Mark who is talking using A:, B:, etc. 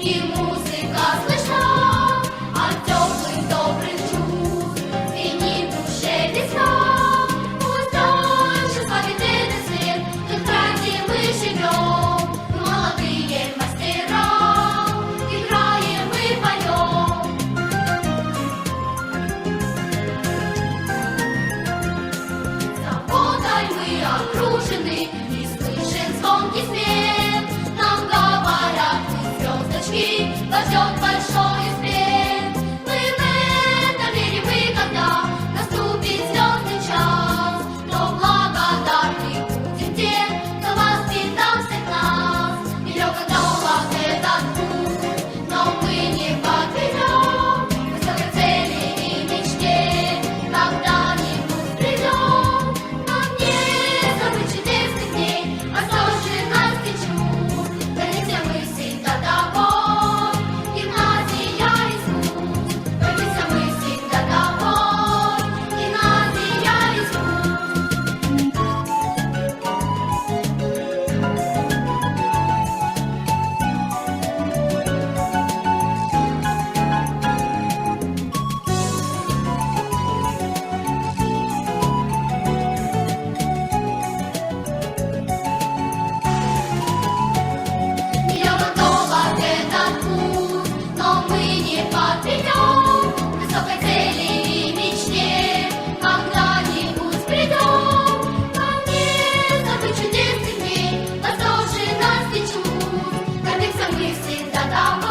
A: и музыка слышна от теплых добрых чувств, звенит в душе весна. Пусть дальше славит этот свет, тот край, где мы живем. Мы молодые мастера, играем и поем. Заботой мы окружены, и слышен звонкий смех. Нам говорят, звездочки, вас ждет большой успех. Мы в этом верим, и когда наступит звездный час, но благодарны будем тем, кто воспитал всех нас. Нелегко долг этот путь, но мы не подведем. Мы высокой цели и мечте когда-нибудь придем. Нам не забыть чудесных дней, восторженность и чувств. Гордимся мы всегда тобой, гимназия искусств. Гордимся мы всегда тобой, гимназия искусств. Миллион долларов этот путь, но мы не подведем. К высокой цели и мечте когда-нибудь придем. Нам не забыть чудесных дней, восторженность и чувств. Гордимся мы всегда тобой.